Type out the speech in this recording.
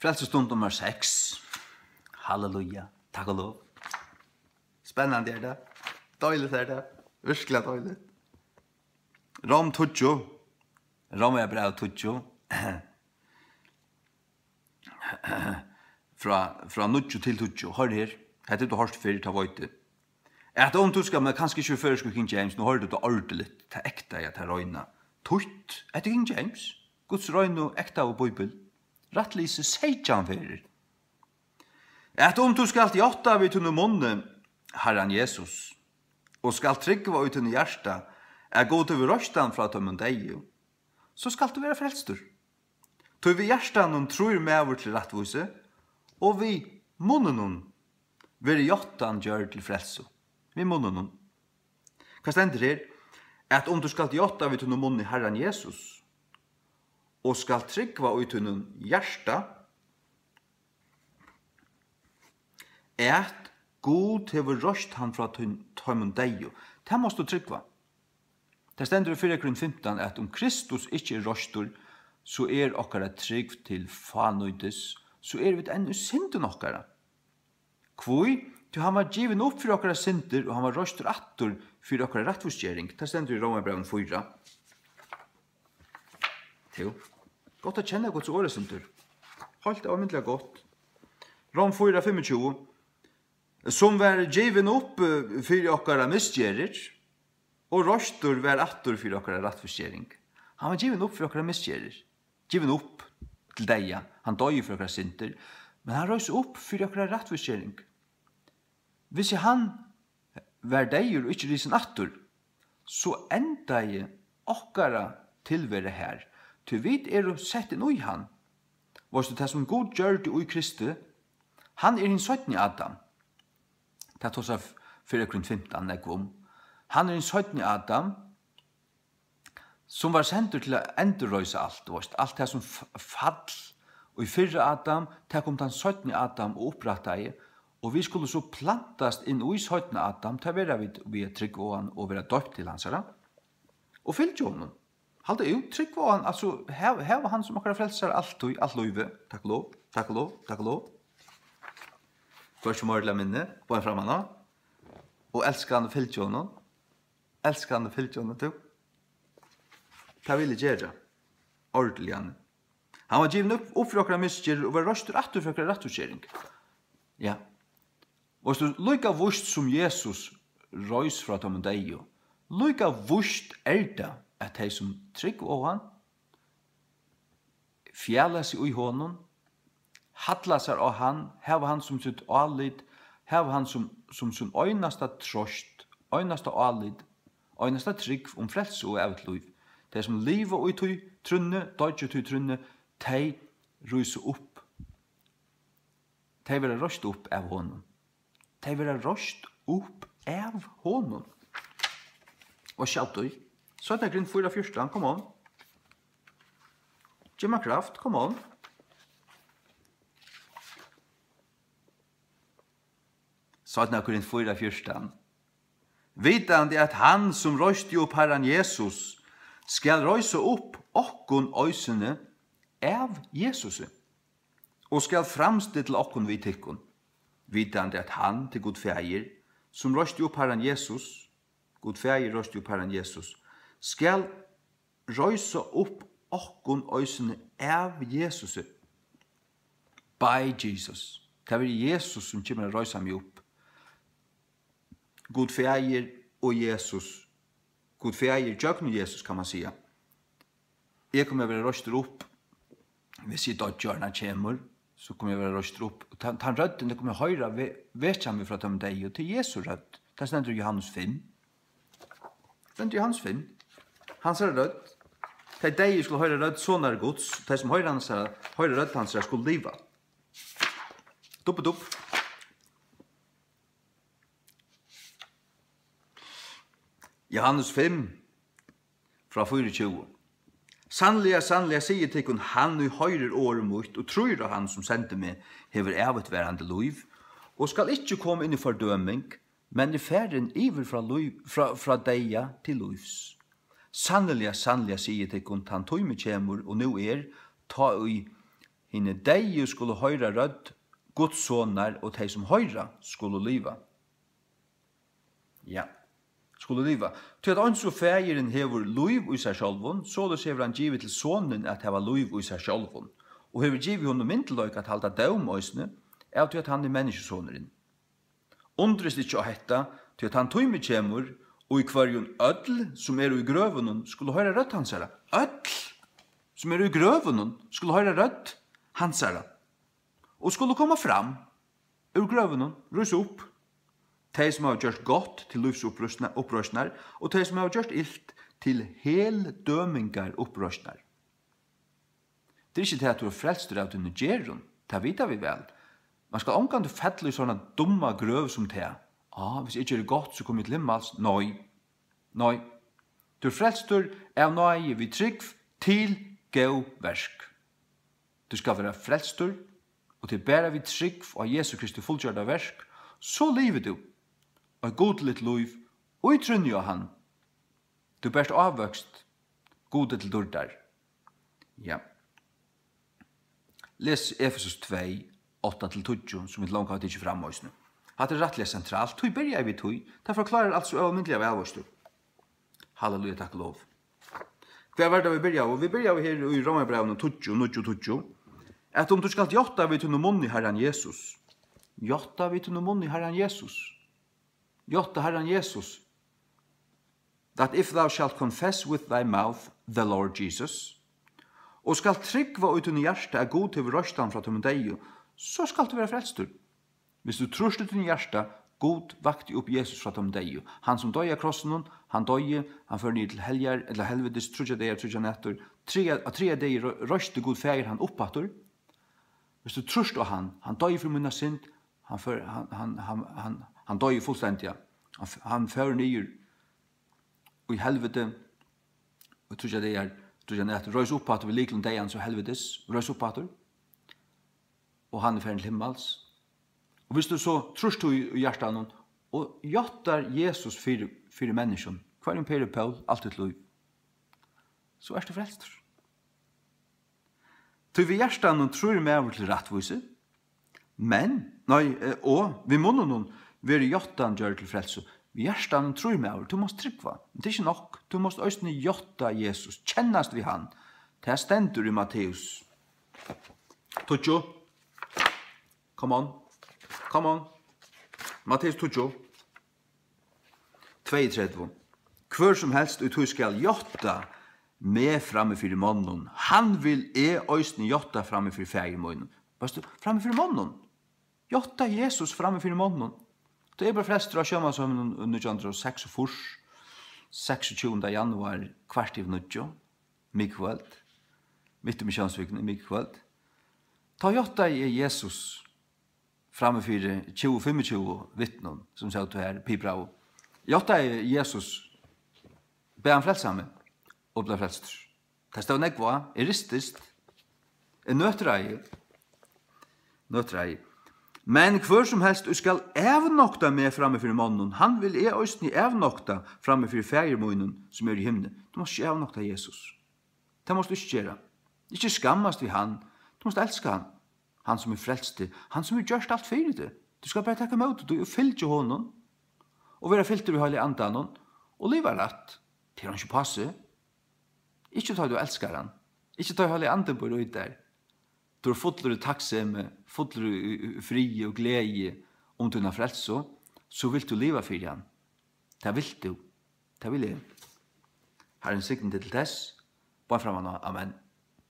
Frelsestund nummer 6. Halleluja. Takk og lov. Spennende det. Døyligt det. Virkelig døyligt. Rom Tuccio. Rom er bra Tuccio. Fra Nuccio til Tuccio. Hør her. Hette du hørst før, ta vøyte. At om du skal, men kanskje ikke før skulle King James, nå hørte du ordentlig, ta ekta i at her røyna. Tutt, etter King James. Guds røyna ekta av Bibel. Rattlise seitjan fyrir. At om du skal hjotta vid tunne munne, Herren Jesus, og skal tryggva ut tunne hjärsta, god til vi røstan fra tømmen deg, så skal du være frelstur. Tog vi hjärstan og tror med vår til rettvise, og vi munnen vil jottan gjør til frelso. Vi munnen. Hva stender her? At om du skal hjotta vid tunne munne, Herren Jesus, og skal tryggva ut tunne hjärsta, at God hever røst han fra tømmen deg. Det måste du tryggva. Det stender i 4:15 at om Kristus ikke er røstur, så er okkara trygg til fanøydes, så er vi enn synden okkara. Kvoi, til han var given opp for okkara synder, og han var røstur attur for okkara rettforskjering. Det stender i Romerbrevet 4. Jo, godt å kjenne Guds åresynder. Halt avmyndelig godt. Rom 4:25. Som var given opp for okkara misgjerir, og røstur var attur for okkara rettforskjering. Han var given opp for okkara misgjerir. Given opp til deg. Han døy for okkara synder, men han røys opp for okkara rettforskjering. Hvis han var deg og ikke risen attur, så enda jeg okkara tilvære her. Til vidt er sett inn i han. Hvorst det som God gjør det i Kristi, han er en 17 Adam. Det tar seg 4:15 nekvom. Han er en 17 Adam, som var sendt til å endurrøyse alt. Alt det som fall. Og i 4 Adam, det kom den 17 Adam og oppretta i, og vi skulle så plantast inn i 17 Adam, til å være vi trygg og han, og være døpt til hans, og fyllt jo honom. Halte jo, trygg og han, altså, her var han som akkurat frelser alt løyve. Takk lov, takk lov, takk lov. Først som ordentlig minne, på en framanna, og elskande fyllt jo honom. Elskande fyllt jo honom, du. Det ville gjøre, ordentlig han. Han var given opp for okra misgjer, og var røstur attur for okra rettforskjering. Ja. Og så lykka vust som Jesus røys fra tom deg, lykka vust det at de som trygg av han, fjæla seg i honom, hadla seg av han, heva han som sitt alid, heva han som sin øynasta trost, øynasta alid, øynasta trygg frelse og evet liv. De som livet og i trunne, dødje tøy trunne, de ryser opp. De vil røst opp av honom. De vil røst opp av honom. Og skjalt du? Så er det grunn 4:14, kom on. Gjemma kraft, kom on. Så er det grunn 4:14. Vitande at han som røste opp Herren Jesus, skal røyse opp okkon øysene av Jesus, og skal framstille okkon vid tikkon, vitande at han til God Fægir, som røyste opp Herren Jesus, God Fægir røyste opp Herren Jesus, skal røyse opp okkon øysene av Jesus, by Jesus. Det er Jesus som kommer å røyse meg opp. God Fægir og Jesus, God Fægir, Jøgn og Jesus, kan man sige. Jeg kommer å være røster opp. Hvis jeg da gjørna kommer, så kommer jeg å være røster opp. Den rødden, det kommer å høre, vet jeg meg fra dem deg, og til Jesu rødd. Det stender i Johannes 5. Det stender i Johannes 5. Hans er rødd. De deg skulle høre rødd sånn er gods. De som høre rødd hans er skulle liva. Dupp. Johannes 5, fra 24. Sannliga, sier tikkun han nu høyrer året mot, og tror av han som sendte meg, hever evigvarande liv, og skal ikke komme inn i fordøming, men i ferden iver fra deia til livs. Sannliga, sier tikkun, han tog med kjemur, og nu ta i hinne deie skulle høyra rødd, Guds sonar og de som høyra skulle liva. Ja, skulle liva. Til at ans og fægeren hever liv i seg sjálvun, så det hever han givet til sonen at heva liv i seg sjálvun. Og hever givet honom mynteløyk at halda døm òsne, er til at han er menneskesoneren. Undrest ikkje å hetta, til at han tøyme kjemur, og i kvarjon ødl som er i grøvunnen skulle høyra rødt hansara. Ødl som er i grøvunnen skulle høyra rødt hansara. Og skulle komme fram ur grøvunnen, rus opp, de som har gjort godt til livsopprøsnar, og de som har gjort illt til heldømingar opprøsnar. Det er ikke det at du er frelster av denne gjerun, det vet vi vel. Man skal omgående fettle i sånne dumma grøv som det. Hvis jeg ikke er godt, så kommer jeg til himmels. Nei. Du er frelster av nøye vi trygg til gau versk. Du skal være frelster, og til bæra vi trygg av Jesu Kristi fullgjørda versk, så lever du og god litt liv, og i trunn av han. Du bærst avvøkst, god til dårdar. Ja. Les Efesus 2, 8-20, som vi langt har ikke fram oss nu. At det er rettelig sentralt, tog byrja vi tog, det forklarer altså øvmyndelig av avvårstu. Halleluja, takk lov. Hva var det vi byrja av? Vi byrja av her i Romerbrevnen 20, at om du skal jotta vi til noen munn i Herren Jesus, jotta vi til noen munn i Herren Jesus, jotta Herren Jesus, that if thou shalt confess with thy mouth the Lord Jesus, og skal tryggva ut under hjertet er god til røstan fra tom deg, så skal du være frelstur. Hvis du trust ut under hjertet, god vakti opp Jesus fra tom deg. Han som døy av krossen, han døy, han fører ned til helger, eller helvedes, trudja deg, trudja netter, tre deg røste god feir han opphattur. Hvis du trust av han døy for munna synd, han døy fullstendig, han fører ned i helvete, og trudja deg, trudja netter, røys opphattur ved liklen deg, så helvedes, røys opphattur, og han er ferdig til himmels. Og hvis du så trus du i hjertan og jottar Jesus fyrir menneskjon, hver en Pere Paul, alt et liv, så er du frelster. Så vi hjertan tror vi over til rettvise, og vi må noen være jottan gjør til frelse. Vi hjertan tror vi over, du måst tryggva. Det er ikke nok, du måst østene jotta Jesus, kjennast vi han. Det er stendur i Matteus. Tutsjo. Come on. Matteus 2, 32. Hver som helst ut skal jotta med framme fyrir månen. Han vil øysne jotta framme fyrir fægermånen. Framme fyrir månen. Jotta Jesus framme fyrir månen. Det er bare flest av sjømannsømmen under 26. januar, kvart i nødjo, mikkveld, midt i misjonsvikene, mikkveld. Ta jotta Jesus framme for 20-25 vittnen, som sier til her, pibrau. Jotta Jesus, be han frelsamme, og ble frelst. Det stod nekva, ristist, nøtrei. Men hver som helst skal evnokta med framme for mannen, han vil østni evnokta framme for fægermånen som er i himne. Du måst ikke evnokta Jesus. Det måst du ikke gjøre. Ikke skammast vi han. Du måst elska han. Han som er frelste, han som er gjørst alt fyrir det. Du skal bare takka mot det, du er fyllt til honom, og være fyllt til heilig andan, og liva rett, til han ikke passe. Ikke ta du elskar han, ikke ta heilig andan på ut der. Du er fotler takksame, fotler fri og glede om du er frelse, så vil du liva fyrir han. Det vil du, det vil jeg. Herren sikten til tess, bare framan, amen.